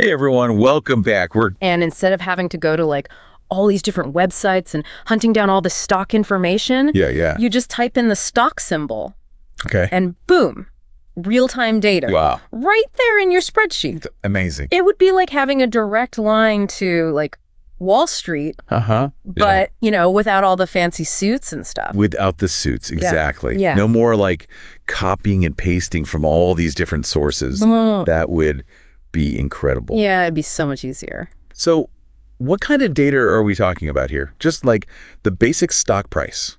Hey everyone, welcome back. And instead of having to go to like all these different websites and hunting down all the stock information, you just type in the stock symbol. Okay. And boom, real-time data. Wow. Right there in your spreadsheet. Amazing. It would be like having a direct line to like Wall Street, but, you know, without all the fancy suits and stuff. Without the suits, exactly. Yeah. No more like copying and pasting from all these different sources. That would be incredible. Yeah, it'd be so much easier. So what kind of data are we talking about here? Just like the basic stock price?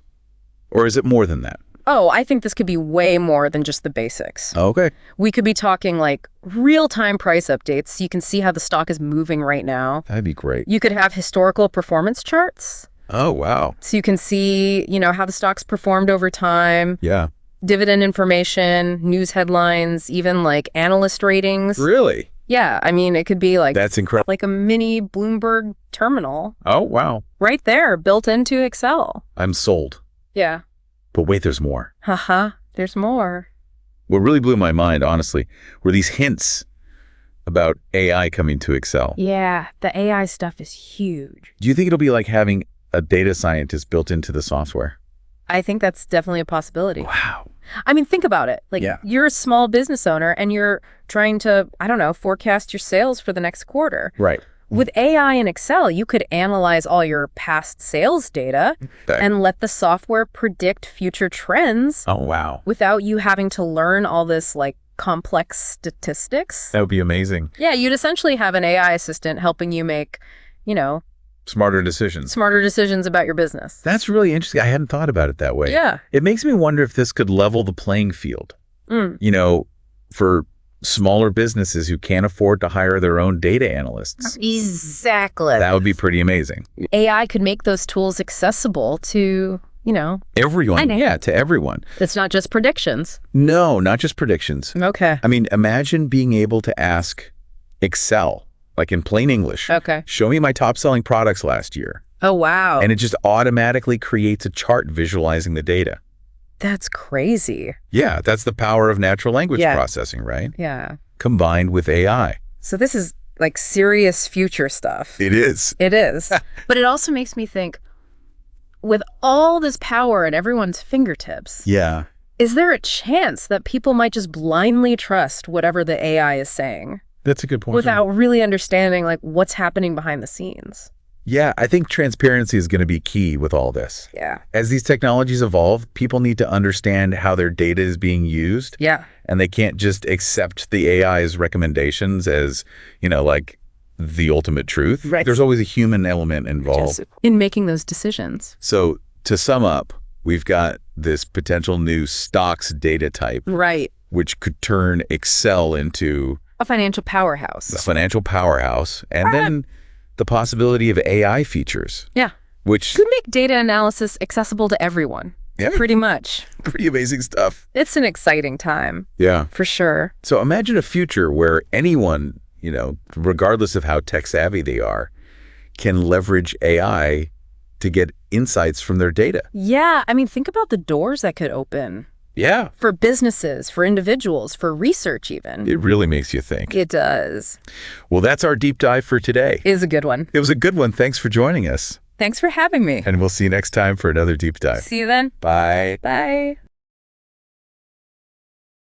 Or is it more than that? Oh, I think this could be way more than just the basics. Okay. We could be talking like real-time price updates so you can see how the stock is moving right now. That'd be great. You could have historical performance charts. Oh, wow. So you can see, you know, how the stock's performed over time. Yeah. Dividend information, news headlines, even like analyst ratings. Really? Yeah, I mean, it could be like That's incredible. like a mini Bloomberg terminal. Oh, wow. Right there, built into Excel. I'm sold. Yeah. But wait, there's more. There's more. What really blew my mind, honestly, were these hints about AI coming to Excel. Yeah, the AI stuff is huge. Do you think it'll be like having a data scientist built into the software? I think that's definitely a possibility. Wow. I mean, think about it. Like, you're a small business owner and you're trying to, I don't know, forecast your sales for the next quarter. Right. With AI in Excel, you could analyze all your past sales data and let the software predict future trends. Oh, wow. Without you having to learn all this, like, complex statistics. That would be amazing. Yeah, you'd essentially have an AI assistant helping you make, you know, smarter decisions about your business. That's really interesting. I hadn't thought about it that way. Yeah. It makes me wonder if this could level the playing field, you know, for smaller businesses who can't afford to hire their own data analysts. Exactly. That would be pretty amazing. AI could make those tools accessible to, you know, everyone. Yeah, to everyone. It's not just predictions. No, not just predictions. Okay. I mean, imagine being able to ask Excel, like in plain English, show me my top selling products last year. Oh, wow. And it just automatically creates a chart visualizing the data. That's crazy. Yeah, that's the power of natural language processing, right? Yeah. Combined with AI. So this is like serious future stuff. It is. It is. But it also makes me think, with all this power at everyone's fingertips, is there a chance that people might just blindly trust whatever the AI is saying? That's a good point. Without really understanding like what's happening behind the scenes. Yeah, I think transparency is going to be key with all this. Yeah. As these technologies evolve, people need to understand how their data is being used. Yeah. And they can't just accept the AI's recommendations as, you know, like the ultimate truth. Right. There's always a human element involved. In making those decisions. So to sum up, we've got this potential new stocks data type. Right. Which could turn Excel into a financial powerhouse. A financial powerhouse. And then the possibility of AI features. Yeah. Which could make data analysis accessible to everyone. Yeah. Pretty much. Pretty amazing stuff. It's an exciting time. Yeah. For sure. So imagine a future where anyone, you know, regardless of how tech savvy they are, can leverage AI to get insights from their data. Yeah. I mean, think about the doors that could open. Yeah. For businesses, for individuals, for research even. It really makes you think. It does. Well, that's our deep dive for today. It is a good one. It was a good one. Thanks for joining us. Thanks for having me. And we'll see you next time for another deep dive. See you then. Bye. Bye.